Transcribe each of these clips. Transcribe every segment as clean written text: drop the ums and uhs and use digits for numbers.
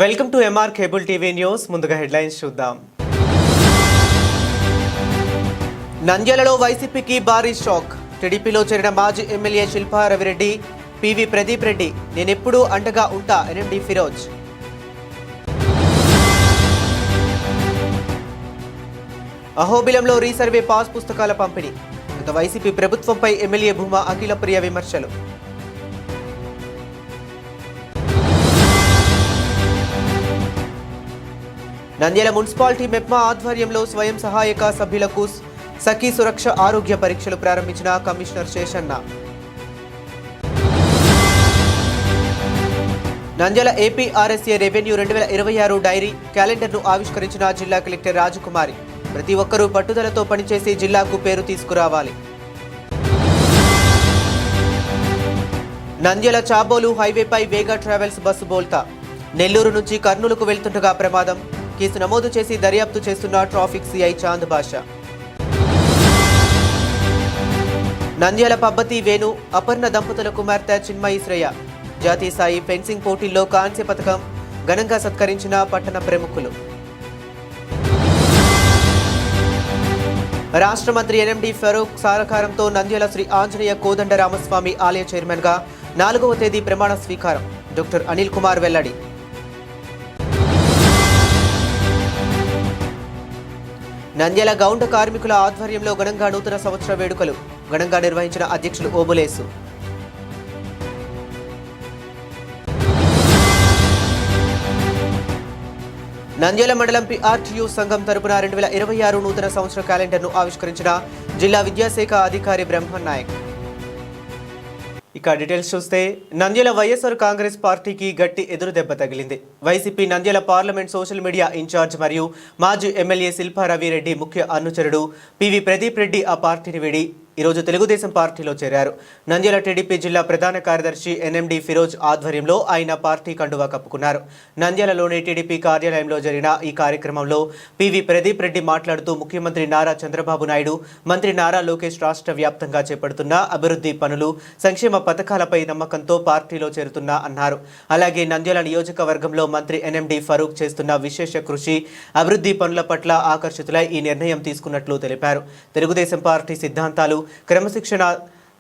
Welcome to MR cable TV news. ముందుగా headlines చూద్దాం. నంద్యాలలో వైసీపీకి భారీ షాక్. టీడీపీలో చేరిన మాజీ ఎమ్మెల్యే శిల్పా రవిరెడ్డి, పివి ప్రదీప్ రెడ్డి నేనెప్పుడూ అండగా ఉంటా ఎన్ఎండి ఫిరోజ్. అహోబిలంలో రీసర్వే పాస్ పుస్తకాల పంపిణీ. గత వైసీపీ ప్రభుత్వంపై ఎమ్మెల్యే భూమా అఖిలప్రియ విమర్శలు. నంద్యాల మున్సిపాలిటీ మెప్మా ఆధ్వర్యంలో స్వయం సహాయక సభ్యులకు సఖీ సురక్ష ఆరోగ్య పరీక్షలు ప్రారంభించిన commissioner Seshanna. Nandyal APRSA revenue 2026 diary క్యాలెండర్ను ఆవిష్కరించిన జిల్లా కలెక్టర్ రాజకుమారి. ప్రతి ఒక్కరూ పట్టుదలతో పనిచేసి జిల్లాకు పేరు తీసుకురావాలి. నంద్యాల చాబోలు హైవేపై వేగా ట్రావెల్స్ బస్సు బోల్తా. నెల్లూరు నుంచి కర్నూలుకు వెళ్తుండగా ప్రమాదం. కేసు నమోదు చేసి దర్యాప్తు చేస్తున్న ట్రాఫిక్ సిఐ చాంద్ బాషా. నంద్యాల పబ్బతి వేణు అపర్ణ దంపతుల కుమార్తె చిన్మయి శ్రేయ జాతీయ స్థాయి ఫెన్సింగ్ పోటీల్లో కాంస్య పథకం ఘనంగా సత్కరించిన పట్టణ ప్రముఖులు. రాష్ట్ర మంత్రి ఎన్ఎండి ఫరూక్ సహకారంతో నంద్యాల శ్రీ ఆంజనేయ కోదండ రామస్వామి ఆలయ చైర్మన్గా 4వ తేదీ ప్రమాణ స్వీకారం. డాక్టర్ అనిల్ కుమార్ వెల్లడి. నంద్యాల గౌండ కార్మికుల ఆధ్వర్యంలో ఘనంగా నూతన సంవత్సర వేడుకలు ఘనంగా నిర్వహించిన అధ్యక్షులు ఓబులేసు. నంద్యాల మండలం పిఆర్టీయూ సంఘం తరపున 2026 నూతన సంవత్సర క్యాలెండర్ను ఆవిష్కరించిన జిల్లా విద్యాశాఖ అధికారి బ్రహ్మన్ నాయక్. ఇక డీటెయిల్స్ చూస్తే నంద్యాల వైఎస్ఆర్ కాంగ్రెస్ పార్టీకి గట్టి ఎదురు దెబ్బ తగిలింది. YCP Nandyal parliament social media incharge మరియు మాజీ ఎమ్మెల్యే శిల్పా రవిరెడ్డి ముఖ్య అనుచరుడు పివి ప్రదీప్ రెడ్డి ఆ పార్టీని వీడి ఈరోజు తెలుగుదేశం పార్టీలో చేరారు. నంద్యాల టీడీపీ జిల్లా ప్రధాన కార్యదర్శి ఎన్ఎండి ఫిరోజ్ ఆధ్వర్యంలో ఆయన పార్టీ కండువా కప్పుకున్నారు. నంద్యాలలోని టీడీపీ కార్యాలయంలో జరిగిన ఈ కార్యక్రమంలో పివి ప్రదీప్ రెడ్డి మాట్లాడుతూ ముఖ్యమంత్రి నారా చంద్రబాబు నాయుడు, మంత్రి నారా లోకేష్ రాష్ట్ర వ్యాప్తంగా చేపడుతున్న అభివృద్ధి పనులు, సంక్షేమ పథకాలపై నమ్మకంతో పార్టీలో చేరుతున్నా అన్నారు. అలాగే నంద్యాల నియోజకవర్గంలో మంత్రి ఎన్ఎండి ఫరూక్ చేస్తున్న విశేష కృషి, అభివృద్ధి పనుల పట్ల ఆకర్షితులై ఈ నిర్ణయం తీసుకున్నట్లు తెలిపారు. తెలుగుదేశం పార్టీ సిద్ధాంతాలు, క్రమశిక్షణ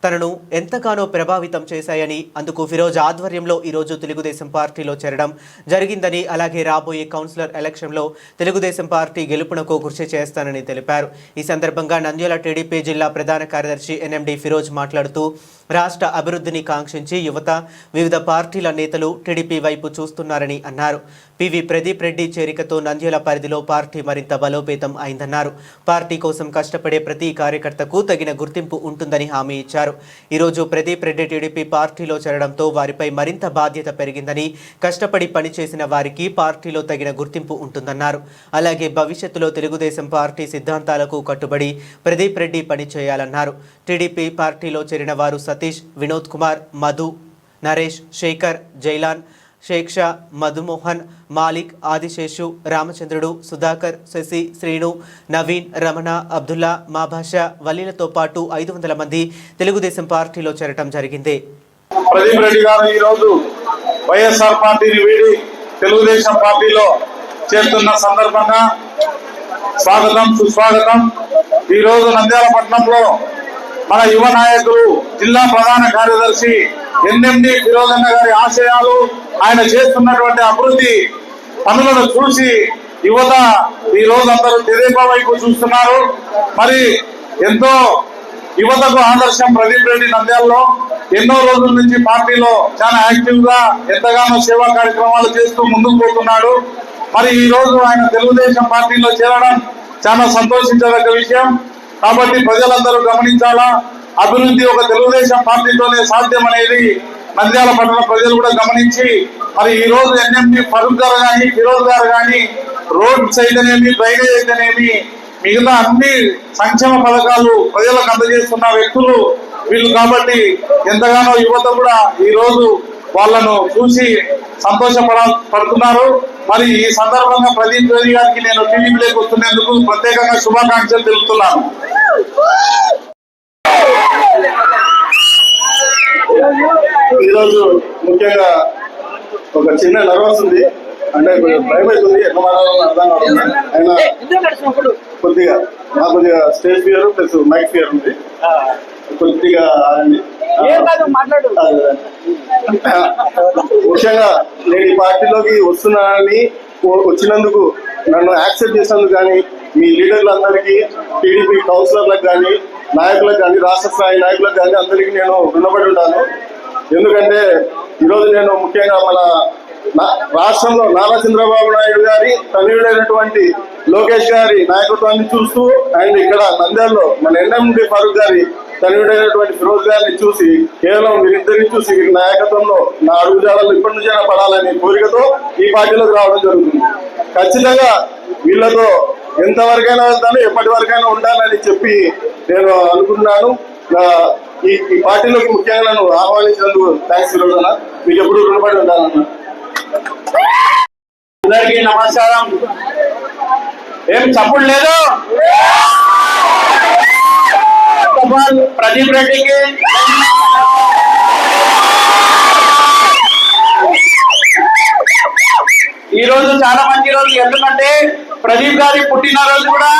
తనను ఎంతగానో ప్రభావితం చేశాయని, అందుకు ఫిరోజ్ ఆధ్వర్యంలో ఈరోజు తెలుగుదేశం పార్టీలో చేరడం జరిగిందని, అలాగే రాబోయే కౌన్సిలర్ ఎలక్షన్లో తెలుగుదేశం పార్టీ గెలుపునకు కృషి చేస్తానని తెలిపారు. ఈ సందర్భంగా నంద్యాల టీడీపీ జిల్లా ప్రధాన కార్యదర్శి ఎన్ఎండి ఫిరోజ్ మాట్లాడుతూ రాష్ట్ర అభివృద్ధిని కాంక్షించి యువత, వివిధ పార్టీల నేతలు టీడీపీ వైపు చూస్తున్నారని అన్నారు. పివి ప్రదీప్ రెడ్డి చేరికతో నంద్యాల పరిధిలో పార్టీ మరింత బలోపేతం అయిందన్నారు. పార్టీ కోసం కష్టపడే ప్రతి కార్యకర్తకు తగిన గుర్తింపు ఉంటుందని హామీ ఇచ్చారు. ఈరోజు ప్రదీప్ రెడ్డి టీడీపీ పార్టీలో చేరడంతో వారిపై మరింత బాధ్యత పెరిగిందని, కష్టపడి పనిచేసిన వారికి పార్టీలో తగిన గుర్తింపు ఉంటుందన్నారు. అలాగే భవిష్యత్తులో తెలుగుదేశం పార్టీ సిద్ధాంతాలకు కట్టుబడి ప్రదీప్ రెడ్డి పనిచేయాలన్నారు. టీడీపీ పార్టీలో చేరిన వారు సతీష్, వినోద్ కుమార్, మధు, నరేష్, శేఖర్, జైలాన్, షేక్షా, మధుమోహన్, మాలిక్, ఆదిశేషు, రామచంద్రుడు, సుధాకర్, శశి, శ్రీను, నవీన్, రమణ, అబ్దుల్లా, మాభాష, వల్లీలతో పాటు 500 మంది తెలుగుదేశం పార్టీలో చేరటం జరిగింది. ప్రదీప్ రెడ్డి గారు ఈరోజు వైఎస్ఆర్ పార్టీని వీడి తెలుగుదేశం పార్టీలో చేరుతున్న సందర్భంగా స్వాగతం, సుస్వాగతం. ఈరోజు నంద్యాల పట్టణంలో మన యువ నాయకులు, జిల్లా ప్రధాన కార్యదర్శి ఎన్ఎండి ఫిరోజ్ అన్న గారి ఆశయాలు, ఆయన చేస్తున్నటువంటి అభివృద్ధి పనులను చూసి యువత ఈ రోజు అందరూ తెదేపా వైపు చూస్తున్నారు. మరి ఎంతో యువతకు ఆదర్శం ప్రదీప్ రెడ్డి. నంద్యాలలో ఎన్నో రోజుల నుంచి పార్టీలో చాలా యాక్టివ్ గా ఎంతగానో సేవా కార్యక్రమాలు చేస్తూ ముందుకు పోతున్నాడు. మరి ఈ రోజు ఆయన తెలుగుదేశం పార్టీలో చేరడం చాలా సంతోషించదగ్గ విషయం. కాబట్టి ప్రజలందరూ గమనించాలా, అభివృద్ధి ఒక తెలుగుదేశం పార్టీతోనే సాధ్యం అనేది నంద్యాల పట్టణ ప్రజలు కూడా గమనించి, మరి ఈ రోజు ఎన్ఎండి ఫరూక్ గారు కానీ, ఫిరోజ్ గారు కానీ రోడ్స్ అయితేనేమి, డ్రైనేజ్ అయితేనేమి, మిగతా అన్ని సంక్షేమ పథకాలు ప్రజలకు అందజేస్తున్న వ్యక్తులు వీళ్ళు. కాబట్టి ఎంతగానో యువత కూడా ఈ రోజు వాళ్ళను చూసి సంతోషపడుతున్నారు. మరి ఈ సందర్భంగా ప్రదీప్ రెడ్డి గారికి నేను టీడీపీలోకి వస్తున్నందుకు ప్రత్యేకంగా శుభాకాంక్షలు తెలుపుతున్నాను. ఈరోజు ముఖ్యంగా ఒక చిన్న నర్వస్ ఉంది. అంటే కొంచెం భయం అవుతుంది, ఎట్లా మాట్లాడాలని అర్థం కావడం. ఆయన కొద్దిగా నాకు కొద్దిగా stage fear plus mic fear ఉంది, కొద్దిగా ఆగండి. ముఖ్యంగా నేను ఈ పార్టీలోకి వస్తున్నానని వచ్చినందుకు, నన్ను యాక్సెప్ట్ చేసినందుకు కానీ మీ లీడర్లందరికీ, టీడీపీ కౌన్సిలర్లకు కానీ, నాయకులకు కానీ, రాష్ట్ర స్థాయి నాయకులకు కానీ అందరికీ నేను రుణపడి ఉంటాను. ఎందుకంటే ఈరోజు నేను ముఖ్యంగా మన రాష్ట్రంలో నారా చంద్రబాబు నాయుడు గారి తనయుడైనటువంటి లోకేష్ గారి నాయకత్వాన్ని చూస్తూ, అండ్ ఇక్కడ నంద్యాలలో మన ఎన్ఎండి ఫారూక్ గారి తనయుడైనటువంటి ఫిరోజ్ గారిని చూసి, కేవలం వీరిద్దరిని చూసి వీరి నాయకత్వంలో నా అడుగుజాడలు ఇప్పటి నుంచైనా పడాలనే కోరికతో ఈ పార్టీలోకి రావడం జరుగుతుంది. ఖచ్చితంగా వీళ్ళతో ఎంతవరకైనా వెళ్తాను, ఎప్పటి వరకైనా ఉండాలని చెప్పి నేను అనుకుంటున్నాను. ఈ పార్టీలోకి ముఖ్యంగా నన్ను ఆహ్వానించినందుకు థ్యాంక్స్ ఫిరోజ్ అన్న, మీకు ఎప్పుడు రుణపడి ఉంటానన్న. అందరికీ నమస్కారం. ఏం చప్పుడు లేదు. ప్రదీప్ రెడ్డికి ఈ రోజు చాలా మంచి రోజు, ఎందుకంటే ప్రదీప్ గారి పుట్టినరోజు కూడా.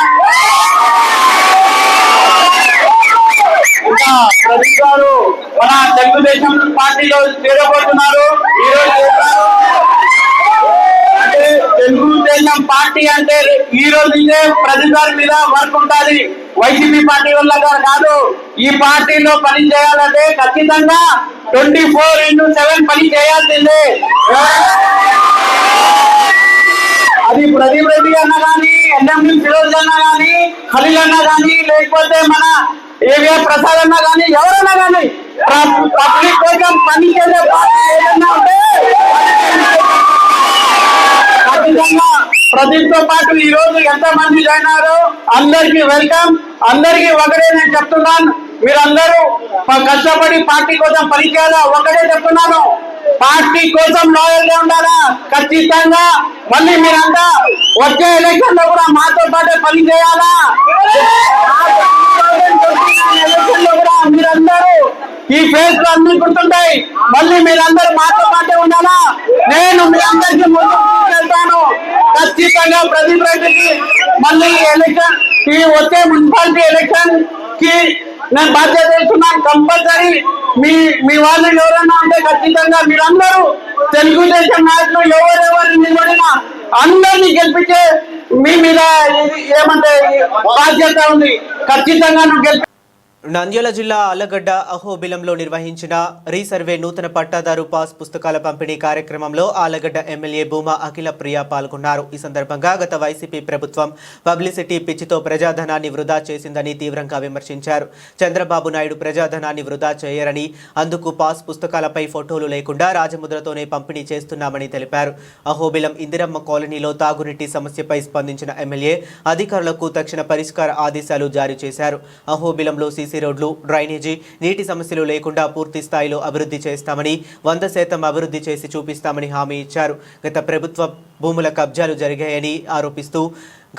ఇంకా ప్రదీప్ గారు మన తెలుగుదేశం పార్టీలో చేరబోతున్నారు. ఈ రోజు అంటే తెలుగుదేశం పార్టీ అంటే ఈ రోజు ప్రదీప్ గారి మీద వర్క్ ఉంటుంది. వైసీపీ పార్టీ వల్ల కాదు. ఈ పార్టీలో పని చేయాలంటే ఖచ్చితంగా 24/7 పని చేయాల్సిందే. అది ప్రదీప్ రెడ్డి అన్న కానీ, ఎన్ఎండి ఫిరోజ్ అన్న కానీ, ఖలీల్ అన్న కానీ, లేకపోతే మన ఏవిఆర్ ప్రసాద్ అన్న కానీ, ఎవరన్నా కానీ పబ్లిక్ కోసం పని చేసే పార్టీ ఏదన్నా ఉంటే ఖచ్చితంగా ప్రదీప్ తో పాటు ఈ రోజు ఎంత మంది జాయిన్ అయ్యారో అందరికి వెల్కమ్. అందరికి ఒకటే నేను చెప్తున్నాను, మీరందరూ కష్టపడి పార్టీ కోసం పనిచేయాలా. ఒకటే చెప్తున్నాను, పార్టీ కోసం లాయల్ గా ఉండాలా. ఖచ్చితంగా మళ్ళీ మీరంతా వచ్చే ఎలక్షన్ లో కూడా మాతో పాటే పని చేయాలా. ఎలక్షన్ లో కూడా మీరందరూ ఈ ఫేస్ లో అన్ని గుర్తుంటాయి. మళ్ళీ మీరందరూ మాతో పాటే ఉండాలా. నేను మీ అందరికీ ముందు వెళ్తాను. ఖచ్చితంగా ప్రదీప్ రెడ్డికి మళ్ళీ ఎలక్షన్, ఈ వచ్చే మున్సిపాలిటీ ఎలక్షన్ కి నేను బాధ్యత ఇస్తున్నాను. కంపల్సరీ మీ వాళ్ళు ఎవరైనా ఉంటే ఖచ్చితంగా మీరందరూ తెలుగుదేశం నాయకులు ఎవరెవరు నిలబడినా అందరినీ గెలిపించే మీ మీద ఏమంటే బాధ్యత ఉంది. ఖచ్చితంగా నువ్వు నంద్యాల జిల్లా ఆళ్లగడ్డ అహోబిలంలో నిర్వహించిన రీసర్వే నూతన పట్టాదారు పాస్ పుస్తకాల పంపిణీ కార్యక్రమంలో ఆళ్లగడ్డ ఎమ్మెల్యే భూమా అఖిల ప్రియ పాల్గొన్నారు. ఈ సందర్భంగా గత వైసీపీ ప్రభుత్వం పబ్లిసిటీ పిచ్చితో ప్రజాధనాన్ని వృధా చేసిందని తీవ్రంగా విమర్శించారు. చంద్రబాబు నాయుడు ప్రజాధనాన్ని వృధా చేయరని, అందుకు పాస్ పుస్తకాలపై ఫోటోలు లేకుండా రాజముద్రతోనే పంపిణీ చేస్తున్నామని తెలిపారు. అహోబిలం ఇందిరమ్మ కాలనీలో తాగునీటి సమస్యపై స్పందించిన ఎమ్మెల్యే అధికారులకు తక్షణ పరిష్కార ఆదేశాలు జారీ చేశారు. అహోబిలంలో సీసీ రోడ్లు, డ్రైనేజీ, నీటి సమస్యలు లేకుండా పూర్తి స్థాయిలో అభివృద్ధి చేస్తామని, 100% అభివృద్ధి చేసి చూపిస్తామని హామీ ఇచ్చారు. గత ప్రభుత్వ భూముల కబ్జాలు జరిగాయని ఆరోపిస్తూ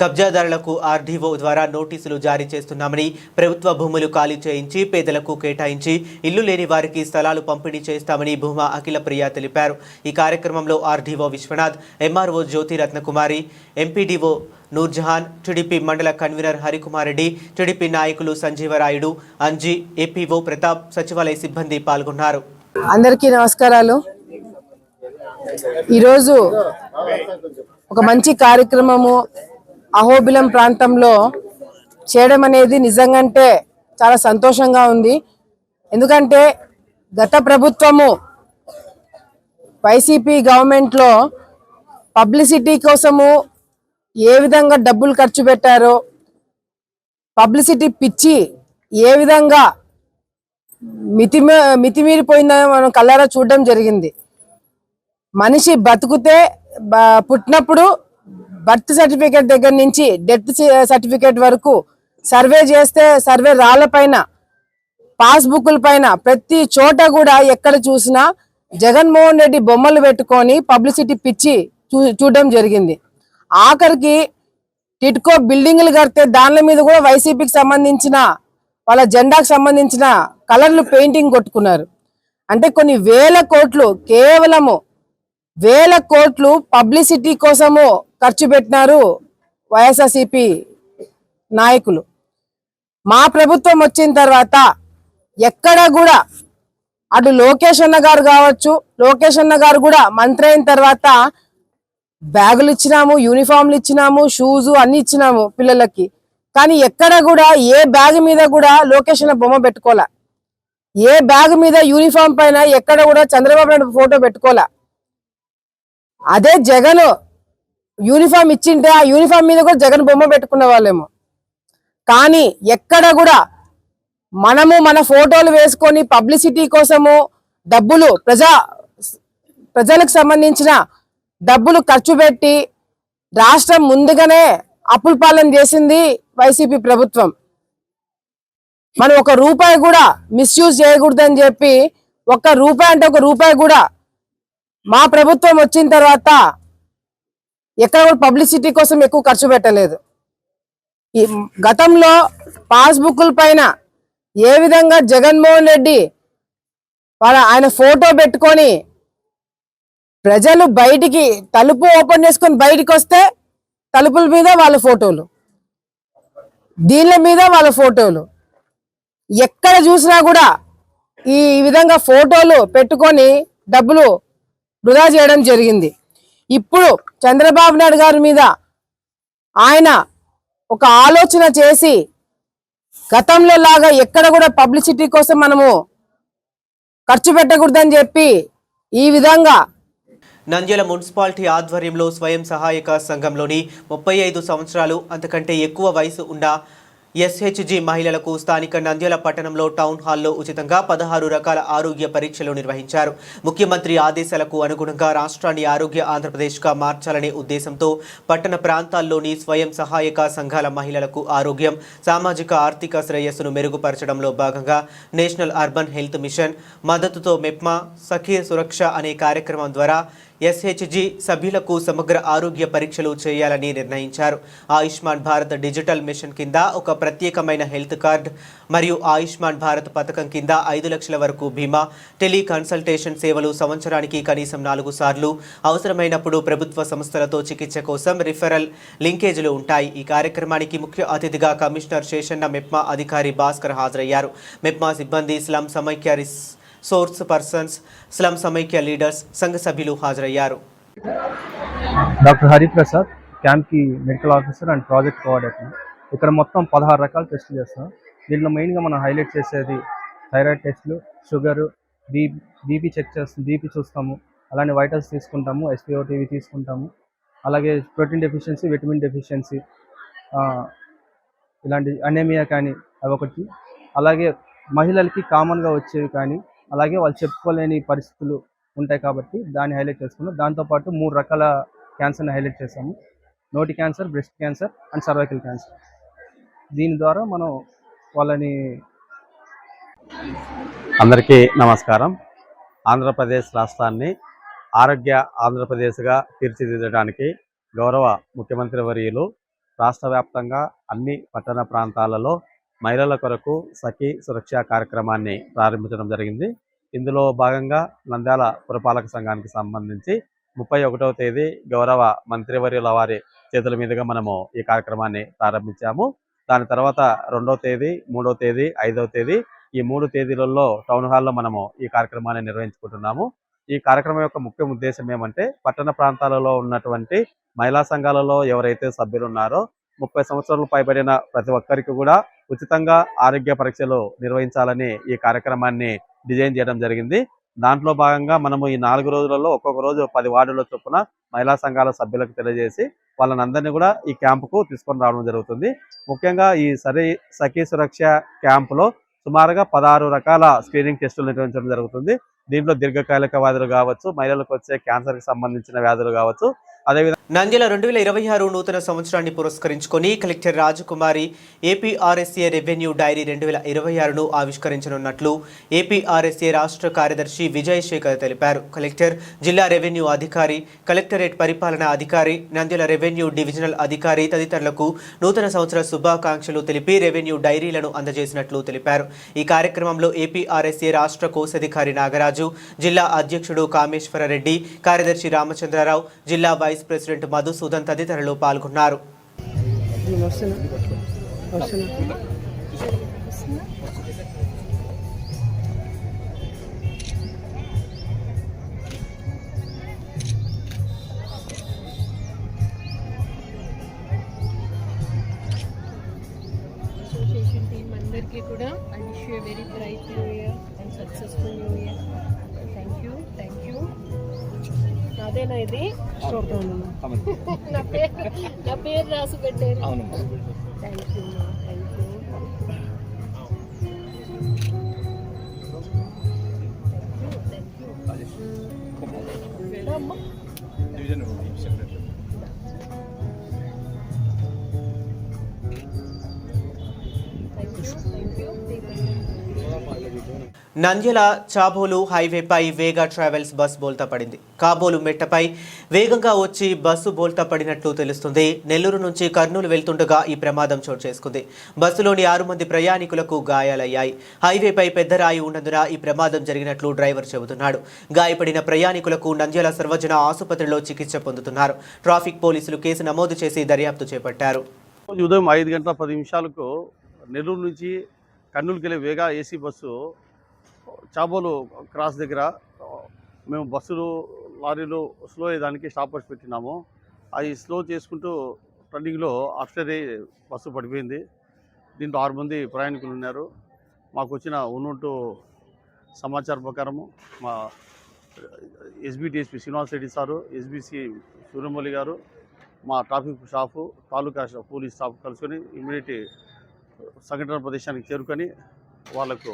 కబ్జాదారులకు ఆర్డీఓ ద్వారా నోటీసులు జారీ చేస్తున్నామని, ప్రభుత్వ భూములు ఖాళీ చేయించి పేదలకు కేటాయించి ఇల్లు లేని వారికి స్థలాలు పంపిణీ చేస్తామని భూమా అఖిల ప్రియ తెలిపారు. ఈ కార్యక్రమంలో ఆర్డీఓ విశ్వనాథ్, ఎంఆర్ఓ జ్యోతి రత్నకుమారి, ఎంపీడీఓ నూర్జహాన్, టీడీపీ మండల కన్వీనర్ హరికుమార్ రెడ్డి, టీడీపీ నాయకులు సంజీవరాయుడు, అంజీ, ఏపీఓ ప్రతాప్, సచివాలయ సిబ్బంది పాల్గొన్నారు. అందరికీ నమస్కారాలు. ఈరోజు ఒక మంచి కార్యక్రమము అహోబిలం ప్రాంతంలో చేయడం అనేది నిజంగానే చాలా సంతోషంగా ఉంది. ఎందుకంటే గత ప్రభుత్వము వైసీపీ గవర్నమెంట్లో పబ్లిసిటీ కోసము ఏ విధంగా డబ్బులు ఖర్చు పెట్టారో, పబ్లిసిటీ పిచ్చి ఏ విధంగా మితిమీరిపోయిందని మనం కళ్ళారా చూడడం జరిగింది. మనిషి బతుకుతే పుట్టినప్పుడు బర్త్ సర్టిఫికేట్ దగ్గర నుంచి డెత్ సర్టిఫికేట్ వరకు సర్వే చేస్తే సర్వే రాళ్లపైన, పాస్బుక్ల పైన ప్రతి చోట కూడా ఎక్కడ చూసినా జగన్మోహన్ రెడ్డి బొమ్మలు పెట్టుకొని పబ్లిసిటీ పిచ్చి చూడడం జరిగింది. ఆఖరికి టిట్కో బిల్డింగ్లు కడితే దాని మీద కూడా వైసీపీకి సంబంధించిన వాళ్ళ జెండాకు సంబంధించిన కలర్లు పెయింటింగ్ కొట్టుకున్నారు. అంటే కొన్ని వేల కోట్లు కేవలము వేల కోట్లు పబ్లిసిటీ కోసము ఖర్చు పెట్టినారు వైఎస్ఆర్సీపీ నాయకులు. మా ప్రభుత్వం వచ్చిన తర్వాత ఎక్కడ కూడా అటు లోకేష్ అన్న గారు కావచ్చు, లోకేష్ అన్న గారు కూడా మంత్రి అయిన తర్వాత బ్యాగులు ఇచ్చినాము, యూనిఫామ్లు ఇచ్చినాము, షూస్ అన్ని ఇచ్చినాము పిల్లలకి. కానీ ఎక్కడ కూడా ఏ బ్యాగ్ మీద కూడా లోకేష్ అన్న బొమ్మ పెట్టుకోలే, ఏ బ్యాగ్ మీద యూనిఫామ్ పైన ఎక్కడ కూడా చంద్రబాబు నాయుడు ఫోటో పెట్టుకోలే. అదే జగన్ యూనిఫామ్ ఇచ్చింటే ఆ యూనిఫామ్ మీద కూడా జగన్ బొమ్మ పెట్టుకునే వాళ్ళేమో. కానీ ఎక్కడ కూడా మనము మన ఫోటోలు వేసుకొని పబ్లిసిటీ కోసము డబ్బులు ప్రజలకు సంబంధించిన డబ్బులు ఖర్చు పెట్టి రాష్ట్రం ముందుగానే అప్పుల పాలన చేసింది వైసీపీ ప్రభుత్వం. మనం ఒక రూపాయి కూడా మిస్యూజ్ చేయకూడదని చెప్పి, ఒక్క రూపాయి అంటే ఒక రూపాయి కూడా మా ప్రభుత్వం వచ్చిన తర్వాత ఎక్కడ కూడా పబ్లిసిటీ కోసం ఎక్కువ ఖర్చు పెట్టలేదు. ఈ గతంలో పాస్బుక్ల పైన ఏ విధంగా జగన్మోహన్ రెడ్డి ఆయన ఫోటో పెట్టుకొని ప్రజలు బయటికి తలుపు ఓపెన్ చేసుకొని బయటికి వస్తే తలుపుల మీద వాళ్ళ ఫోటోలు, దీళ్ళ మీద వాళ్ళ ఫోటోలు, ఎక్కడ చూసినా కూడా ఈ విధంగా ఫోటోలు పెట్టుకొని డబ్బులు వృధా చేయడం జరిగింది. ఇప్పుడు చంద్రబాబు నాయుడు గారి మీద ఆయన ఒక ఆలోచన చేసి గతంలో లాగా ఎక్కడ కూడా పబ్లిసిటీ కోసం మనము ఖర్చు పెట్టకూడదని చెప్పి ఈ విధంగా నంద్యాల మున్సిపాలిటీ ఆధ్వర్యంలో స్వయం సహాయక సంఘంలోని 35 సంవత్సరాలు అంతకంటే ఎక్కువ వయసు ఉన్న ఎస్హెచ్జి మహిళలకు స్థానిక నంద్యాల పట్టణంలో టౌన్ హాల్లో ఉచితంగా 16 రకాల ఆరోగ్య పరీక్షలు నిర్వహించారు. ముఖ్యమంత్రి ఆదేశాలకు అనుగుణంగా రాష్ట్రాన్ని ఆరోగ్య ఆంధ్రప్రదేశ్గా మార్చాలనే ఉద్దేశంతో పట్టణ ప్రాంతాల్లోని స్వయం సహాయక సంఘాల మహిళలకు ఆరోగ్యం, సామాజిక ఆర్థిక శ్రేయస్సును మెరుగుపరచడంలో భాగంగా నేషనల్ అర్బన్ హెల్త్ మిషన్ మద్దతుతో మెప్మా సఖీ సురక్ష అనే కార్యక్రమం ద్వారా ఎస్హెచ్జి సభ్యులకు సమగ్ర ఆరోగ్య పరీక్షలు చేయాలని నిర్ణయించారు. ఆయుష్మాన్ భారత్ డిజిటల్ మిషన్ కింద ఒక ప్రత్యేకమైన హెల్త్ కార్డ్ మరియు ఆయుష్మాన్ భారత్ పథకం కింద 5 లక్షల వరకు బీమా, టెలి కన్సల్టేషన్ సేవలు సంవత్సరానికి కనీసం 4 సార్లు, అవసరమైనప్పుడు ప్రభుత్వ సంస్థలతో చికిత్స కోసం రిఫరల్ లింకేజీలు ఉంటాయి. ఈ కార్యక్రమానికి ముఖ్య అతిథిగా కమిషనర్ శేషన్న, మెప్మా అధికారి భాస్కర్ హాజరయ్యారు. మెప్మా సిబ్బంది, స్లమ్ సమైక్య సోర్స్ పర్సన్స్, స్లమ్ సమైక్య లీడర్స్, సంఘ సభ్యులు హాజరయ్యారు. డాక్టర్ హరిప్రసాద్, క్యాంప్కి medical officer and project coordinator. ఇక్కడ మొత్తం 16 రకాల టెస్టులు చేస్తాం. దీంట్లో మెయిన్గా మనం హైలైట్ చేసేది థైరాయిడ్ టెస్టులు, షుగరు, బీపీ చెక్ చేస్తాం, బీపీ చూస్తాము. అలానే వైటల్స్ తీసుకుంటాము, SpO2 తీసుకుంటాము. అలాగే ప్రోటీన్ డెఫిషియన్సీ, విటమిన్ డెఫిషియన్సీ, ఇలాంటి అనేమియా కానీ అవి ఒకటి. అలాగే మహిళలకి కామన్గా వచ్చేవి కానీ అలాగే వాళ్ళు చెప్పుకోలేని పరిస్థితులు ఉంటాయి కాబట్టి దాన్ని హైలైట్ చేసుకున్నాం. దాంతోపాటు 3 రకాల క్యాన్సర్ని హైలైట్ చేసాము: నోటి cancer, breast cancer and cervical cancer. దీని ద్వారా మనం వాళ్ళని. అందరికీ నమస్కారం. ఆంధ్రప్రదేశ్ రాష్ట్రాన్ని ఆరోగ్య ఆంధ్రప్రదేశ్గా తీర్చిదిద్దడానికి గౌరవ ముఖ్యమంత్రి వర్యులు రాష్ట్ర వ్యాప్తంగా అన్ని పట్టణ ప్రాంతాలలో మహిళల కొరకు సఖీ సురక్ష కార్యక్రమాన్ని ప్రారంభించడం జరిగింది. ఇందులో భాగంగా నంద్యాల పురపాలక సంఘానికి సంబంధించి 31వ తేదీ గౌరవ మంత్రివర్యుల వారి చేతుల మీదుగా మనము ఈ కార్యక్రమాన్ని ప్రారంభించాము. దాని తర్వాత 2వ తేదీ, 3వ తేదీ, 5వ తేదీ ఈ 3 తేదీలలో టౌన్ హాల్లో మనము ఈ కార్యక్రమాన్ని నిర్వహించుకుంటున్నాము. ఈ కార్యక్రమం యొక్క ముఖ్య ఉద్దేశం ఏమంటే పట్టణ ప్రాంతాలలో ఉన్నటువంటి మహిళా సంఘాలలో ఎవరైతే సభ్యులు ఉన్నారో 30 సంవత్సరాలు పైబడిన ప్రతి ఒక్కరికి కూడా ఉచితంగా ఆరోగ్య పరీక్షలు నిర్వహించాలని ఈ కార్యక్రమాన్ని డిజైన్ చేయడం జరిగింది. దాంట్లో భాగంగా మనము ఈ 4 రోజులలో ఒక్కొక్క రోజు 10 వార్డుల చొప్పున మహిళా సంఘాల సభ్యులకు తెలియజేసి వాళ్ళని అందరినీ కూడా ఈ క్యాంపుకు తీసుకొని రావడం జరుగుతుంది. ముఖ్యంగా ఈ సఖీ సురక్ష క్యాంపులో సుమారుగా 16 రకాల స్క్రీనింగ్ టెస్టులు నిర్వహించడం జరుగుతుంది. దీంట్లో దీర్ఘకాలిక వ్యాధులు కావచ్చు, మహిళలకు వచ్చే క్యాన్సర్కి సంబంధించిన వ్యాధులు కావచ్చు, అదేవిధంగా నంద్యాల 2026 నూతన సంవత్సరాన్ని పురస్కరించుకొని కలెక్టర్ రాజకుమారి ఏపీఆర్ఎస్ఏ రెవెన్యూ డైరీ 2026ను ఆవిష్కరించనున్నట్లు ఏపీఆర్ఎస్ఏ రాష్ట్ర కార్యదర్శి విజయ్ శేఖర్ తెలిపారు. కలెక్టర్, జిల్లా రెవెన్యూ అధికారి, కలెక్టరేట్ పరిపాలనా అధికారి, నంద్యాల రెవెన్యూ డివిజనల్ అధికారి తదితరులకు నూతన సంవత్సర శుభాకాంక్షలు తెలిపి రెవెన్యూ డైరీలను అందజేసినట్లు తెలిపారు. ఈ కార్యక్రమంలో ఏపీఆర్ఎస్ఏ రాష్ట్ర కోశాధికారి నాగరాజు, జిల్లా అధ్యక్షుడు కామేశ్వరరెడ్డి, కార్యదర్శి రామచంద్రరావు, జిల్లా వైస్ ప్రెసిడెంట్ మధుసూదన్ తదితరులు పాల్గొన్నారు. అసోసియేషన్ టీం అందరికీ కూడా I wish you very bright new year and successful new year. Thank you. అదేనా ఇది నా పేరు రాసి పెట్టారు. Thank you. నంద్యాల చాబోలు హైవేపై వేగా ట్రావెల్స్ బస్ బోల్తా పడింది. కాబోలు మెట్టపై వేగంగా వచ్చి బస్సు బోల్తా పడినట్లు తెలుస్తుంది. నెల్లూరు నుంచి కర్నూలు వెళ్తుండగా ఈ ప్రమాదం చోటు చేసుకుంది. బస్సులోని 6 మంది ప్రయాణికులకు గాయాలయ్యాయి. హైవేపై పెద్ద రాయి ఉన్నందున ఈ ప్రమాదం జరిగినట్లు డ్రైవర్ చెబుతున్నాడు. గాయపడిన ప్రయాణికులకు నంద్యాల సర్వజన ఆసుపత్రిలో చికిత్స పొందుతున్నారు. ట్రాఫిక్ పోలీసులు కేసు నమోదు చేసి దర్యాప్తు చేపట్టారు. ఉదయం 5:10 నెల్లూరు నుంచి కర్నూలుకి వెళ్ళే వేగా ఏసీ బస్సు చాబోలు క్రాస్ దగ్గర మేము బస్సులు లారీలు స్లో అయ్యేదానికి స్టాపర్స్ పెట్టినాము. అది స్లో చేసుకుంటూ రన్నింగ్లో ఆఫ్టర్ బస్సు పడిపోయింది. దీంట్లో 6 మంది ప్రయాణికులు ఉన్నారు. మాకు వచ్చిన ఉన్నట్టు సమాచారం ప్రకారము మా ఎస్బీ శ్రీనివాస్ రెడ్డి సారు, ఎస్బీసీ సూర్యమౌళి గారు, మా traffic staff, taluka police staff కలుసుకొని ఇమ్మీడియట్ సంఘటన ప్రదేశానికి చేరుకొని వాళ్ళకు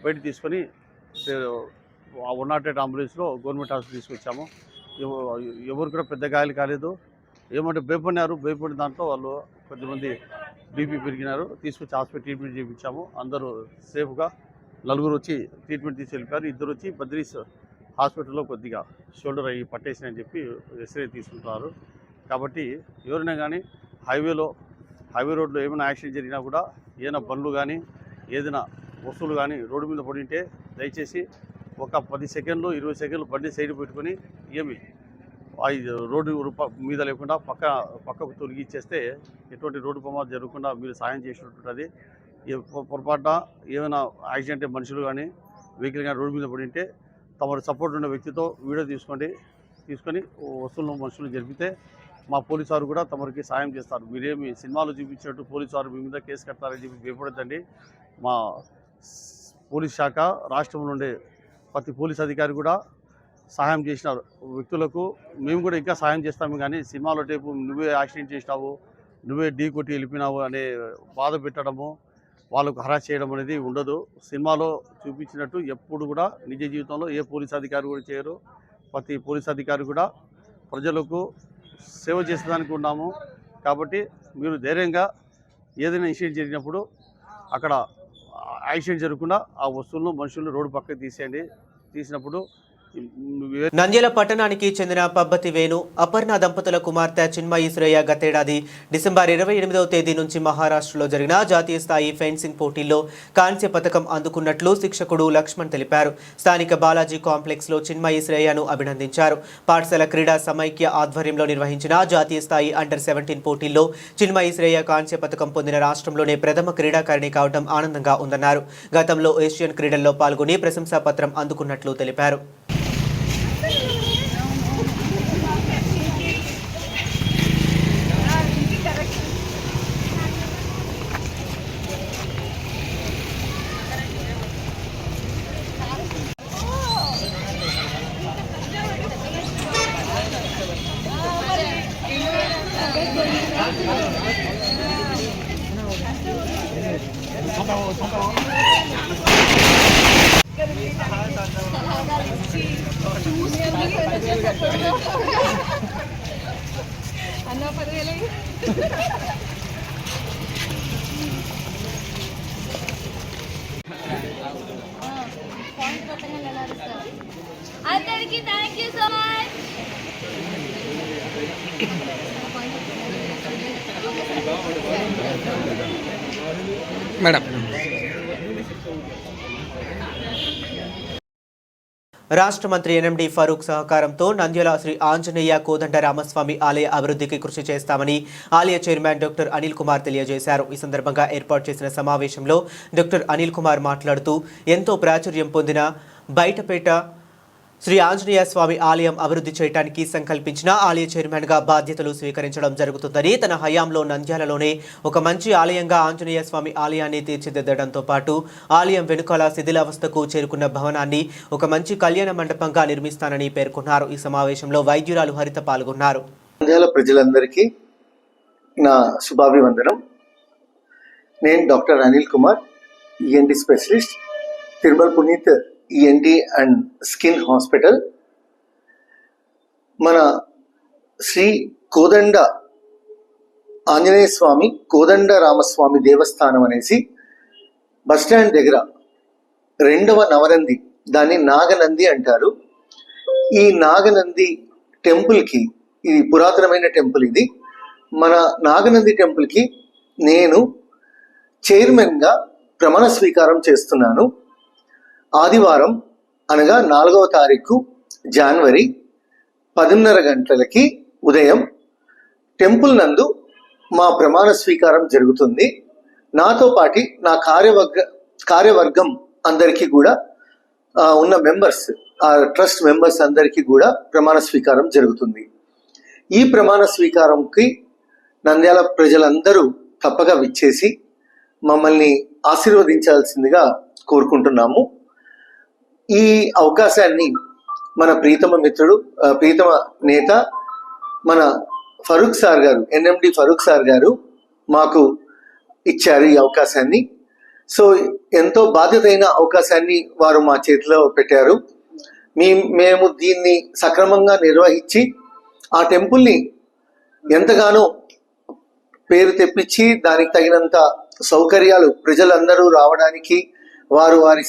బయట తీసుకొని 108 అంబులెన్స్లో గవర్నమెంట్ హాస్పిటల్ తీసుకొచ్చాము. ఎవరు కూడా పెద్ద గాయాలు కాలేదు. ఏమంటే భయపడిన దాంట్లో వాళ్ళు కొద్దిమంది బీపీ పెరిగినారు. తీసుకొచ్చి హాస్పిటల్ ట్రీట్మెంట్ చేయించాము. అందరూ సేఫ్గా. 4 వచ్చి ట్రీట్మెంట్ తీసి వెళ్ళిపోయారు. 2 వచ్చి బద్రీస్ హాస్పిటల్లో కొద్దిగా షోల్డర్ అయ్యి పట్టేసినని చెప్పి ఎక్స్రే తీసుకుంటున్నారు. కాబట్టి ఎవరైనా కానీ హైవే రోడ్లో ఏమైనా యాక్సిడెంట్ జరిగినా కూడా ఏదైనా బండ్లు కానీ ఏదైనా వస్తువులు కానీ రోడ్డు మీద పడింటే దయచేసి ఒక 10 సెకండ్లు 20 సెకండ్లు బండి సైడ్ పెట్టుకొని రోడ్డు మీద లేకుండా పక్కకు తొలగి ఇచ్చేస్తే ఎటువంటి రోడ్డు ప్రమాదం జరగకుండా మీరు సాయం చేసినట్టుంటుంది. పొరపాటున ఏమైనా యాక్సిడెంట్ మనుషులు కానీ వెహికల్ కానీ రోడ్డు మీద పడింటే తమ సపోర్ట్ ఉన్న వ్యక్తితో వీడియో తీసుకొని వస్తువులను మనుషులు జరిపితే మా పోలీసు వారు కూడా తమరికి సాయం చేస్తారు. మీరేమి సినిమాలు చూపించినట్టు పోలీసు వారు మీ మీద కేసు కడతారని చెప్పి భయపడద్దండి. మా పోలీస్ శాఖ రాష్ట్రంలో ఉండే ప్రతి పోలీస్ అధికారి కూడా సహాయం చేసిన వ్యక్తులకు మేము కూడా ఇంకా సహాయం చేస్తాము. కానీ సినిమాలో టైపు నువ్వే యాక్సిడెంట్ చేసినావు, నువ్వే ఢీ కొట్టి వెళ్ళిపోయినావు అనే బాధ పెట్టడము, వాళ్ళకు హరాస్ చేయడం అనేది ఉండదు. సినిమాలో చూపించినట్టు ఎప్పుడు కూడా నిజ జీవితంలో ఏ పోలీస్ అధికారి కూడా చేయరు. ప్రతి పోలీస్ అధికారి కూడా ప్రజలకు సేవ చేసేదానికి ఉన్నాము. కాబట్టి మీరు ధైర్యంగా ఏదైనా ఇన్సిడెంట్ జరిగినప్పుడు అక్కడ యాక్సిడెంట్ జరగకుండా ఆ వస్తువులను మనుషులను రోడ్డు పక్కకి తీసినప్పుడు నంద్యాల పట్టణానికి చెందిన పబ్బతి వేణు, అపర్ణ దంపతుల కుమార్తె చిన్మయి శ్రేయ గతేడాది డిసెంబర్ 28వ తేదీ నుంచి మహారాష్ట్రలో జరిగిన జాతీయ స్థాయి ఫెన్సింగ్ పోటీల్లో కాంస్య పథకం అందుకున్నట్లు శిక్షకుడు లక్ష్మణ్ తెలిపారు. స్థానిక బాలాజీ కాంప్లెక్స్లో చిన్మయి శ్రేయను అభినందించారు. పాఠశాల క్రీడా సమైక్య ఆధ్వర్యంలో నిర్వహించిన జాతీయ స్థాయి అండర్-17 పోటీల్లో చిన్మయి శ్రేయ కాంస్య పథకం పొందిన రాష్ట్రంలోనే ప్రథమ క్రీడాకారిణి కావడం ఆనందంగా ఉందన్నారు. గతంలో ఏషియన్ క్రీడల్లో పాల్గొని ప్రశంసా పత్రం అందుకున్నట్లు తెలిపారు. అందరికీ thank you so much. Madam, రాష్ట్ర మంత్రి ఎన్ఎండి ఫరూక్ సహకారంతో నంద్యాల శ్రీ ఆంజనేయ కోదండ రామస్వామి ఆలయ అభివృద్ధికి కృషి చేస్తామని ఆలయ చైర్మన్ డాక్టర్ అనిల్ కుమార్ తెలియజేశారు. ఈ సందర్భంగా ఏర్పాటు చేసిన సమావేశంలో డాక్టర్ అనిల్ కుమార్ మాట్లాడుతూ ఎంతో ప్రాచుర్యం పొందిన బయటపేట శ్రీ ఆంజనేయ స్వామి ఆలయం అభివృద్ధి చేయడానికి సంకల్పించిన ఆలయ చైర్మన్గా బాధ్యతలు స్వీకరించడం జరుగుతుందని, తన హయాంలో నంద్యాలలోనే ఒక మంచి ఆలయంగా ఆంజనేయ స్వామి ఆలయాన్ని తీర్చిదిద్దడంతో పాటు ఆలయం వెనుకాల శిథిలావస్థకు చేరుకున్న భవనాన్ని ఒక మంచి కళ్యాణ మండపంగా నిర్మిస్తానని పేర్కొన్నారు. ఈ సమావేశంలో వైద్యురాలు హరిత పాల్గొన్నారు. నంద్యాల ప్రజలందరికీ నా శుభాభివందనం. నేను doctor Anil Kumar, ENT specialist, Tirumala Puneeth ENT and skin hospital. మన శ్రీ కోదండ ఆంజనేయ స్వామి కోదండ రామస్వామి దేవస్థానం అనేసి బస్టాండ్ దగ్గర 2వ నవనంది, దాన్ని నాగనంది అంటారు. ఈ నాగనంది టెంపుల్కి, ఇది పురాతనమైన టెంపుల్. ఇది మన నాగనంది టెంపుల్కి నేను చైర్మన్గా ప్రమాణ స్వీకారం చేస్తున్నాను. ఆదివారం అనగా 4వ తారీఖు జనవరి 10:30 గంటలకి ఉదయం టెంపుల్ నందు మా ప్రమాణ స్వీకారం జరుగుతుంది. నాతో పాటు నా కార్యవర్గం అందరికీ కూడా ఉన్న మెంబర్స్, ఆ ట్రస్ట్ మెంబర్స్ అందరికీ కూడా ప్రమాణ స్వీకారం జరుగుతుంది. ఈ ప్రమాణ స్వీకారంకి నంద్యాల ప్రజలందరూ తప్పగా విచ్చేసి మమ్మల్ని ఆశీర్వదించాల్సిందిగా కోరుకుంటున్నాము. ఈ అవకాశాన్ని మన ప్రీతమ మిత్రుడు, ప్రీతమ నేత మన ఫరూక్ సార్ గారు, ఎన్ఎండి ఫరూక్ సార్ గారు మాకు ఇచ్చారు ఈ అవకాశాన్ని. సో ఎంతో బాధ్యతైన అవకాశాన్ని వారు మా చేతిలో పెట్టారు. మేము దీన్ని సక్రమంగా నిర్వహించి ఆ టెంపుల్ని ఎంతగానో పేరు తెప్పించి దానికి తగినంత సౌకర్యాలు ప్రజలందరూ రావడానికి, వారు వారి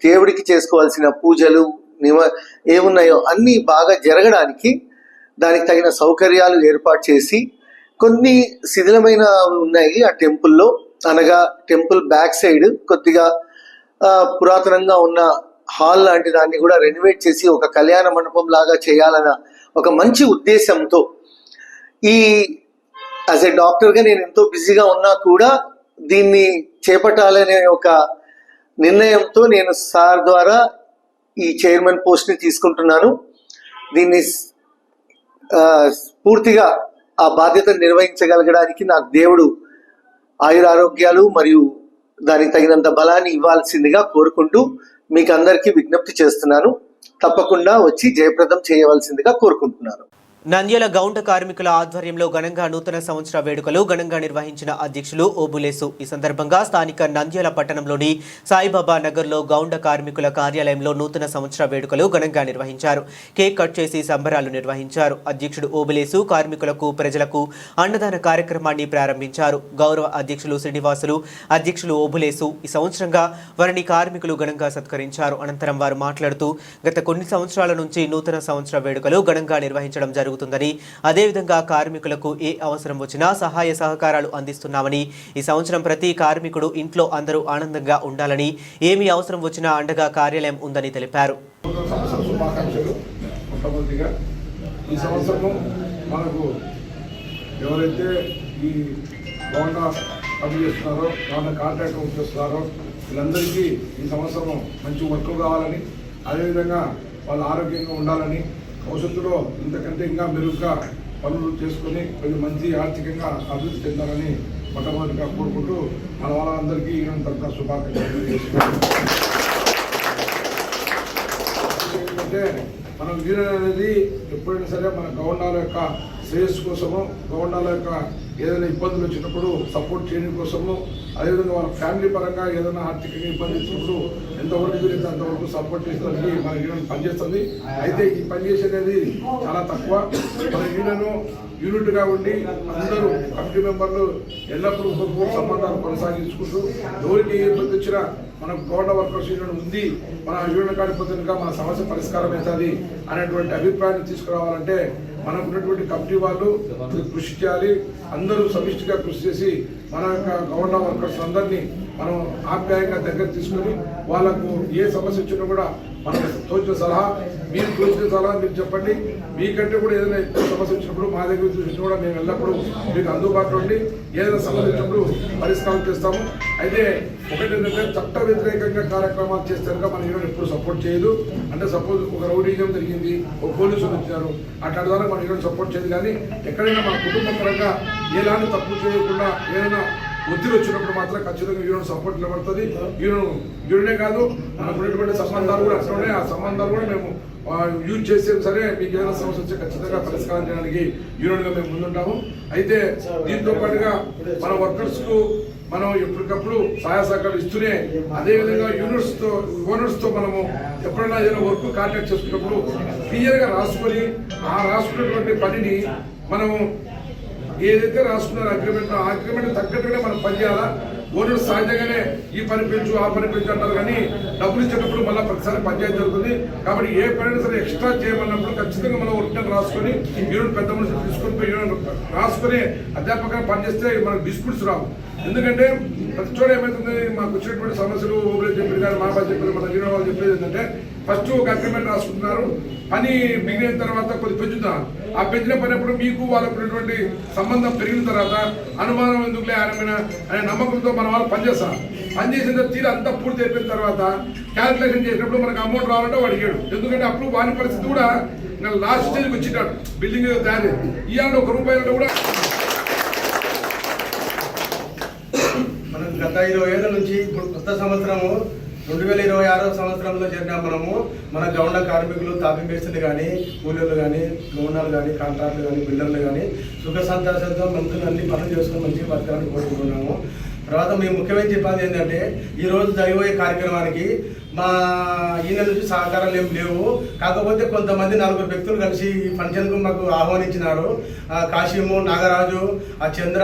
దేవుడికి చేసుకోవాల్సిన పూజలు ఏమున్నాయో అన్నీ బాగా జరగడానికి దానికి తగిన సౌకర్యాలు ఏర్పాటు చేసి, కొన్ని శిథిలమైన ఉన్నాయి ఆ టెంపుల్లో. అనగా టెంపుల్ బ్యాక్ సైడ్ కొద్దిగా పురాతనంగా ఉన్న హాల్ లాంటి దాన్ని కూడా రెనోవేట్ చేసి ఒక కళ్యాణ మండపం లాగా చేయాలన్న ఒక మంచి ఉద్దేశంతో, ఈ యాజ్ ఎ డాక్టర్గా నేను ఎంతో బిజీగా ఉన్నా కూడా దీన్ని చేపట్టాలనే ఒక నిర్ణయంతో నేను సార్ ద్వారా ఈ చైర్మన్ పోస్ట్ని తీసుకుంటున్నాను. దీన్ని పూర్తిగా ఆ బాధ్యతను నిర్వహించగలగడానికి నాకు దేవుడు ఆయురారోగ్యాలు మరియు దానికి తగినంత బలాన్ని ఇవ్వాల్సిందిగా కోరుకుంటూ మీకు అందరికీ విజ్ఞప్తి చేస్తున్నాను. తప్పకుండా వచ్చి జయప్రదం చేయవలసిందిగా కోరుకుంటున్నాను. నంద్యాల గౌండ కార్మికుల ఆధ్వర్యంలో ఘనంగా నూతన సంవత్సర వేడుకలు ఘనంగా నిర్వహించిన అధ్యక్షులు ఓబులేసు. ఈ సందర్భంగా స్థానిక నంద్యాల పట్టణంలోని సాయిబాబా నగర్లో గౌండ కార్మికుల కార్యాలయంలో నూతన సంవత్సర వేడుకలు ఘనంగా నిర్వహించారు. కేక్ కట్ చేసి సంబరాలు నిర్వహించారు. అధ్యక్షుడు ఓబులేసు కార్మికులకు, ప్రజలకు అన్నదాన కార్యక్రమాన్ని ప్రారంభించారు. గౌరవ అధ్యక్షులు శ్రీనివాసులు, అధ్యక్షులు ఓబులేసు ఈ సంవత్సరంగా వారిని కార్మికులు ఘనంగా సత్కరించారు. అనంతరం వారు మాట్లాడుతూ గత కొన్ని సంవత్సరాల నుంచి నూతన సంవత్సర వేడుకలు ఘనంగా నిర్వహించడం జరుగుతుందని, అదేవిధంగా కార్మికులకు ఏ అవసరం వచ్చినా సహాయ సహకారాలు అందిస్తున్నామని, ఈ సంవత్సరం ప్రతి కార్మికుడు ఇంట్లో అందరూ ఆనందంగా ఉండాలని, ఏమి అవసరం వచ్చినా అండగా కార్యాలయం ఉందని తెలిపారు. ఈ సంవత్సరం మనకు ఎవరైతే ఈ గౌండా పని చేస్తున్నారో, గౌండా కాంట్రాక్ట్ చేస్తున్నారో వీళ్ళందరికీ ఈ సంవత్సరం మంచి వర్క్ కావాలని, అదేవిధంగా వాళ్ళు ఆరోగ్యంగా ఉండాలని, భవిష్యత్తులో ఇంతకంటే ఇంకా మెరుగ్గా పనులు చేసుకొని కొంచెం మంచి ఆర్థికంగా అభివృద్ధి చెందాలని మొట్టమొదటిగా కోరుకుంటూ మన వాళ్ళందరికీ తరఫున శుభాకాంక్షలు చేస్తున్నాం. ఎందుకంటే మనం వీరన్ అనేది ఎప్పుడైనా సరే మన గవర్నర్ యొక్క శ్రేయస్సు కోసము గవర్నర్ల యొక్క ఏదైనా ఇబ్బందులు వచ్చినప్పుడు సపోర్ట్ చేయడం కోసము, అదేవిధంగా వాళ్ళ ఫ్యామిలీ పరంగా ఏదైనా ఆర్థికంగా ఇబ్బంది వచ్చినప్పుడు ఎంతవరకు వీలైతే అంతవరకు సపోర్ట్ చేసేదానికి మన యూనియన్ పనిచేస్తుంది. అయితే ఈ పనిచేసేది చాలా తక్కువ. మన యూనిట్గా ఉండి అందరూ కమిటీ మెంబర్లు ఎల్లప్పుడూ ఒకరికొకరు సంబంధాలు కొనసాగించుకుంటూ ఎవరికి ఏ ఇబ్బంది వచ్చినా మన గవర్నర్ వర్కర్స్ యూనియన్ ఉంది, మన యూనియన్ కాడిపోతే మన సమస్య పరిష్కారం అవుతుంది అనేటువంటి అభిప్రాయాన్ని తీసుకురావాలంటే మనకు ఉన్నటువంటి కమిటీ వాళ్ళు కృషి చేయాలి. అందరూ సమిష్టిగా కృషి చేసి మన యొక్క గవర్నర్ వర్కర్స్ అందరినీ మనం ఆప్యాయంగా దగ్గర తీసుకొని వాళ్ళకు ఏ సమస్య వచ్చినా కూడా మనం తోచిన సలహా, మీరు తోచిన సలహా మీరు చెప్పండి. మీకంటే కూడా ఏదైనా ఎక్కువ సమస్య వచ్చినప్పుడు మా దగ్గర చూసినా కూడా మేము ఎల్లప్పుడూ మీకు అందుబాటులో ఉండి ఏదైనా సమస్య వచ్చినప్పుడు పరిష్కారం చేస్తాము. అయితే ఒకటి ఏంటంటే చట్ట వ్యతిరేకంగా కార్యక్రమాలు చేస్తే కనుక మన యూనియన్ ఎప్పుడు సపోర్ట్ చేయదు. అంటే సపోజ్ ఒక రౌడీజం జరిగింది, ఒక పోలీసులు వచ్చారు, అట్లాంటి ద్వారా మన యూనియన్ సపోర్ట్ చేయదు. కానీ ఎక్కడైనా మన కుటుంబ పరంగా ఎలాంటి తప్పు చేయకుండా ఏదైనా ఒత్తిడి వచ్చినప్పుడు మాత్రం ఖచ్చితంగా యూనియన్ సపోర్ట్ నిలబడుతుంది. యూనియనే కాదు, మనకు ఉన్నటువంటి సంబంధాలు కూడా అట్లా ఉన్నాయి. ఆ సంబంధాలు కూడా మేము యూజ్ చేసే సరే మీకు ఏదైనా సమస్య వచ్చే ఖచ్చితంగా పరిష్కారం చేయడానికి యూనియన్గా మేము ముందుంటాము. అయితే దీంతో పాటుగా మన వర్కర్స్కు మనం ఎప్పటికప్పుడు సహాయ సహకారాలు ఇస్తూనే అదేవిధంగా ఓనర్స్తో మనము ఎప్పుడైనా ఏదైనా వర్క్ కాంటాక్ట్ చేసుకున్నప్పుడు క్లియర్గా రాసుకొని ఆ రాసుకున్నటువంటి పనిని మనము ఏదైతే రాసుకున్నారో అగ్రిమెంట్, ఆ అగ్రిమెంట్ తగ్గట్టుగానే మనం పనిచేయాలా. ఓనర్స్ సహజంగానే ఈ పని పెంచు ఆ పని పెంచు అంటారు, కానీ డబ్బులు ఇచ్చేటప్పుడు మళ్ళీ ప్రతిసారి పంచాయతీ జరుగుతుంది. కాబట్టి ఏ పనైనా సరే ఎక్స్ట్రా చేయమన్నప్పుడు ఖచ్చితంగా మనం రిటర్న్ రాసుకొని యూనిట్ పెద్ద మనుషులు తీసుకొని పోయి యూనిట్ రాసుకొని అధ్యాపకంగా పనిచేస్తే మనకు డిస్ప్యూట్స్ రావు. ఎందుకంటే ప్రతి చోట ఏమవుతుంది, మాకు వచ్చినటువంటి సమస్యలు ఓబులే చెప్పారు కానీ మా బాధ చెప్పారు, మన యూనియన్ వాళ్ళు చెప్పేది ఏంటంటే ఫస్ట్ ఒక అగ్రిమెంట్ రాసుకుంటున్నారు, పని మిగిలిన తర్వాత కొద్ది పెంచుతారు. ఆ పెంచిన పనిప్పుడు మీకు వాళ్ళకు ఉన్నటువంటి సంబంధం పెరిగిన తర్వాత అనుమానం ఎందుకులే ఆయన అనే నమ్మకంతో మన వాళ్ళు పనిచేస్తారు. పనిచేసిన తీరు అంతా పూర్తి అయిపోయిన తర్వాత క్యాల్కులేషన్ చేసినప్పుడు మనకు అమౌంట్ రావాలంటే వాడు ఇయ్యాడు. ఎందుకంటే అప్పుడు వాని పరిస్థితి కూడా లాస్ట్ స్టేజ్కి వచ్చినాడు, బిల్డింగ్ తయారు ఇవ్వాలంటే ₹1 కూడా. మనం గత 20 ఏళ్ళ నుంచి ఇప్పుడు కొత్త సంవత్సరము 2026 సంవత్సరంలో జరిగిన మనము మన గవర్నర్ కార్మికులు, తాపీ మేస్త్రులు కానీ, కూలీలు కానీ, గవర్నర్లు కానీ, కాంట్రాక్టులు కానీ, బిల్డర్లు కానీ సుఖ సంతోషంతో మంత్రులు అన్ని పనులు చేసుకుని మంచిగా బతకాలని కోరుకుంటున్నాము. తర్వాత మేము ముఖ్యమైన చెప్పాలి ఏంటంటే ఈరోజు జరిగిపోయే కార్యక్రమానికి మా ఈయన నుంచి సహకారాలు ఏం లేవు. కాకపోతే కొంతమంది 4 వ్యక్తులు కలిసి ఈ ఫంక్షన్కు మాకు ఆహ్వానించినారు. కాశీము, నాగరాజు, ఆ చంద్ర,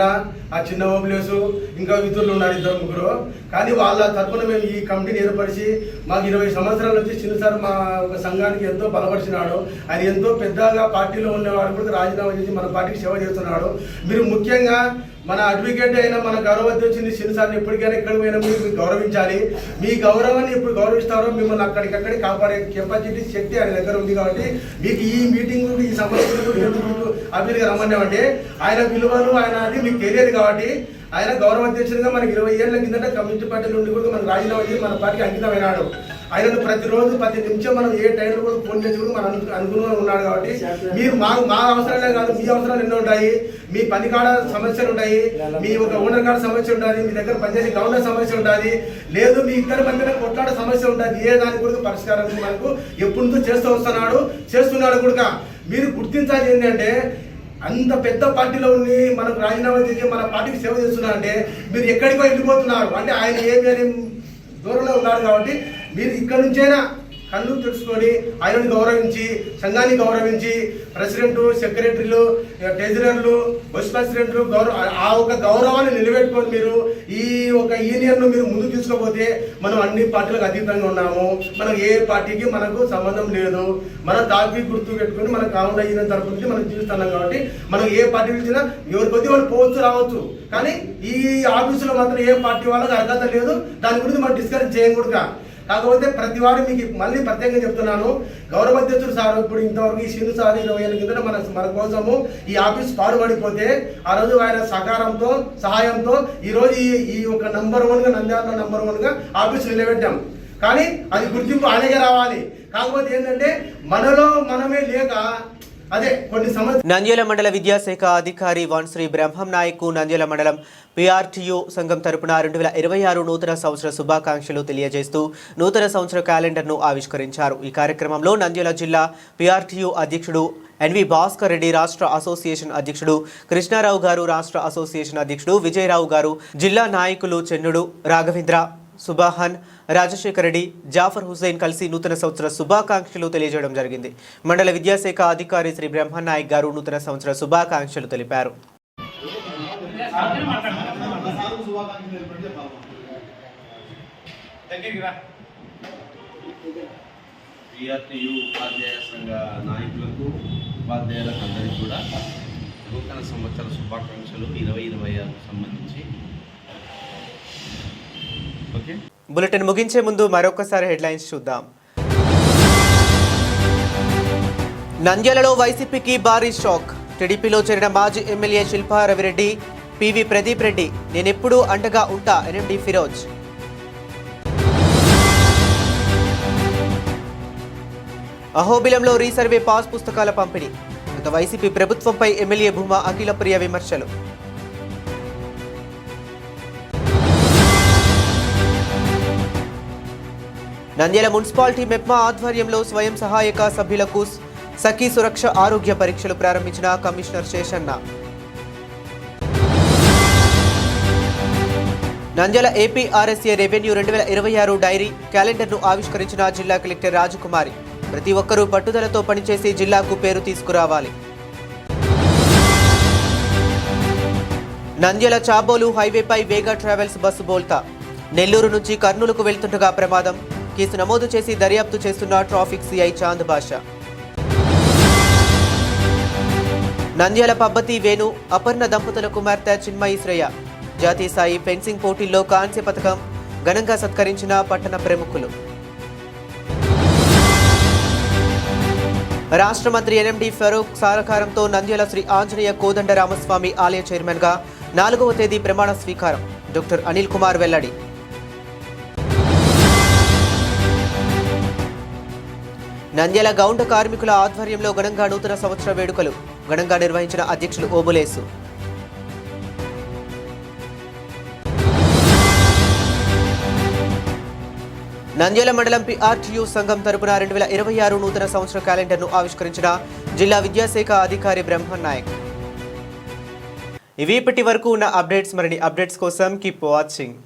ఆ చిన్న ఓబులేసు, ఇంకా ఇతరులు ఉన్నారు 2-3. కానీ వాళ్ళ తరఫున మేము ఈ కమిటీని ఏర్పరిచి మాకు 20 సంవత్సరాల నుంచి చిన్నసారి మా ఒక సంఘానికి ఎంతో బలపరిచినాడు. ఆయన ఎంతో పెద్దగా పార్టీలో ఉన్నవాడు కూడా రాజీనామా చేసి మన పార్టీకి సేవ చేస్తున్నాడు. మీరు ముఖ్యంగా మన అడ్వకేట్ అయినా మన గౌరవం వచ్చింది చిన్నసార్ని ఎప్పటికైనా ఎక్కడికి పోయినా మీరు గౌరవించాలి. మీ గౌరవాన్ని ఎప్పుడు గౌరవిస్తారో మిమ్మల్ని అక్కడికక్కడికి కాపాడే కెపాసిటీ శక్తి ఆయన దగ్గర ఉంది. కాబట్టి మీకు ఈ మీటింగ్ ఈ సమస్యలు అభివృద్ధిగా రమ్మన్నామంటే ఆయన విలువలు ఆయన అది మీకు తెలియదు. కాబట్టి ఆయన గౌరవ అధ్యక్షుడిగా మనకి 20 ఏళ్ల కిందట కమ్యూనిస్ట్ పార్టీ నుండి కూడా మనకు రాజీనామా చేసి మన పార్టీకి అంకితమైనాడు. ఆయనను ప్రతిరోజు ప్రతి నిమిషం మనం ఏ టైంలో కూడా ఫోన్ చేసి కూడా మనం అనుగుణంగా ఉన్నాడు. కాబట్టి మీరు మా అవసరాలే కాదు, మీ అవసరాలు ఎన్నో ఉంటాయి. మీ పని కాడ సమస్యలు ఉంటాయి, మీ ఒక ఓనర్ కాడ సమస్య ఉంటుంది, మీ దగ్గర పనిచేసే గవర్నర్ సమస్య ఉంటుంది, లేదు మీ ఇద్దరి మధ్యన కొట్లాడ సమస్య ఉంటుంది. ఏ దానికి కూడా పరిష్కారం మనకు ఎప్పటి నుంచో చేస్తున్నాడు కూడా. మీరు గుర్తించాలి ఏంటంటే అంత పెద్ద పార్టీలో ఉండి మనకు రాజీనామా చేసి మన పార్టీకి సేవ చేస్తున్నారంటే మీరు ఎక్కడికో వెళ్ళిపోతున్నారు. అంటే ఆయన ఏమి దూరంలో ఉన్నారు. కాబట్టి మీరు ఇక్కడ నుంచైనా కళ్ళు తెలుసుకొని ఆయనను గౌరవించి, సంఘాన్ని గౌరవించి, ప్రెసిడెంట్, సెక్రటరీలు, ట్రెజరర్లు, వైస్ ప్రెసిడెంట్లు ఆ ఒక గౌరవాన్ని నిలబెట్టుకొని మీరు ఈ ఒక యూనియన్ను మీరు ముందుకు తీసుకోకపోతే మనం అన్ని పార్టీలకు అతీతంగా ఉన్నాము. మనకు ఏ పార్టీకి మనకు సంబంధం లేదు. మన తాపీ గుర్తు పెట్టుకొని మన కావున యూనియన్ తరపు నుంచి మనం జీవిస్తున్నాం. కాబట్టి మనం ఏ పార్టీ ఇచ్చినా ఎవరి కొద్ది వాళ్ళు పోవచ్చు రావచ్చు, కానీ ఈ ఆఫీసులో మాత్రం ఏ పార్టీ వాళ్ళకి అర్హత లేదు. దాని గురించి మనం డిస్కస్ చేయకూడదు. కాకపోతే ప్రతి వారు మీకు మళ్ళీ ప్రత్యేకంగా చెప్తున్నాను, గౌరవ అధ్యక్షుడు సార్ ఇప్పుడు ఇంతవరకు ఈ శ్రీను సార్ 20 ఏళ్ళ కింద మన కోసము ఈ ఆఫీస్ పాడుపడిపోతే ఆ రోజు ఆయన సహకారంతో సహాయంతో ఈరోజు ఈ ఒక నంబర్ 1గా నంద్యాలలో నంబర్ 1గా ఆఫీస్ నిలబెట్టాం. కానీ అది గుర్తింపు ఆయనగా రావాలి. కాకపోతే ఏంటంటే మనలో మనమే లేక అదే కొన్ని సమస్య. నంద్యాల మండల విద్యాశాఖ అధికారి వన్శ్రీ బ్రహ్మం నాయక్ నంద్యాల మండలం PRTU సంఘం తరపున 2026 నూతన సంవత్సర శుభాకాంక్షలు తెలియజేస్తూ నూతన సంవత్సర క్యాలెండర్ను ఆవిష్కరించారు. ఈ కార్యక్రమంలో నంద్యాల జిల్లా PRTU అధ్యక్షుడు ఎన్వి భాస్కర్ రెడ్డి రాష్ట్ర అసోసియేషన్ అధ్యక్షుడు, కృష్ణారావు గారు రాష్ట్ర అసోసియేషన్ అధ్యక్షుడు, విజయరావు గారు, జిల్లా నాయకులు చెన్నుడు, రాఘవేంద్ర, సుబాహన్, రాజశేఖర్ రెడ్డి, జాఫర్ హుస్సేన్ కలిసి నూతన సంవత్సర శుభాకాంక్షలు తెలియజేయడం జరిగింది. మండల విద్యాశాఖ అధికారి శ్రీ బ్రహ్మనాయక్ గారు నూతన సంవత్సర శుభాకాంక్షలు తెలిపారు. పిఆర్టీయు ఉపాధ్యాయ సంఘ నాయకులకు ఉపాధ్యాయులకు అందరికీ కూడా నూతన సంవత్సర శుభాకాంక్షలు 2026 సంబంధించి. ఓకే, బులెటిన్ ముగించే ముందు మరొకసారి హెడ్లైన్స్ చూద్దాం. నంద్యాలలో వైసీపీకి భారీ షాక్. టీడీపీలో చేరిన మాజీ ఎమ్మెల్యే శిల్పా రవిరెడ్డి, పివి ప్రదీప్ రెడ్డి నేనెప్పుడూ అండగా ఉంటా ఎన్ఎండి ఫిరోజ్. అహోబిలంలో రీసర్వే పాస్ పుస్తకాల పంపిణీ. గత వైసీపీ ప్రభుత్వంపై ఎమ్మెల్యే భూమా అఖిలప్రియ విమర్శలు. నంద్యాల మున్సిపాలిటీ మెప్మా ఆధ్వర్యంలో స్వయం సహాయక సభ్యులకు సఖీ సురక్ష ఆరోగ్య పరీక్షలు ప్రారంభించిన commissioner Seshanna. Nandyal AP RSA revenue 2026 diary క్యాలెండర్ను ఆవిష్కరించిన జిల్లా కలెక్టర్ రాజకుమారి. ప్రతి ఒక్కరూ పట్టుదలతో పనిచేసి జిల్లాకు పేరు తీసుకురావాలి. నంద్యాల చాబోలు హైవేపై వేగా ట్రావెల్స్ బస్సు బోల్తా. నెల్లూరు నుంచి కర్నూలుకు వెళ్తుండగా ప్రమాదం. కేసు నమోదు చేసి దర్యాప్తు చేస్తున్న ట్రాఫిక్ సిఐ చాంద్ బాషా. నంద్యాల పబ్బతి వేణు అపర్ణ దంపతుల కుమార్తె చిన్మయి శ్రేయ జాతీయ స్థాయి ఫెన్సింగ్ పోటీల్లో కాంస్య పథకం ఘనంగా సత్కరించిన పట్టణ ప్రముఖులు. రాష్ట్ర మంత్రి ఎన్ఎండి ఫరూక్ సహకారంతో నంద్యాల శ్రీ ఆంజనేయ కోదండ రామస్వామి ఆలయ చైర్మన్గా 4వ తేదీ ప్రమాణ స్వీకారం. డాక్టర్ అనిల్ కుమార్ వెల్లడి. నంద్యాల గౌండ కార్మికుల ఆధ్వర్యంలో ఘనంగా నూతన సంవత్సర వేడుకలు ఘనంగా నిర్వహించిన అధ్యక్షులు ఓబులేసు. నంద్యాల మండలం పిఆర్టీయు సంఘం తరపున 2026 నూతన సంవత్సర క్యాలెండర్ను ఆవిష్కరించిన జిల్లా విద్యాశాఖ అధికారి బ్రహ్మనాయక్. ఇవి ఇప్పటి వరకు ఉన్న అప్డేట్స్. మరిన్ని అప్డేట్స్ కోసం కీప్ వాచింగ్.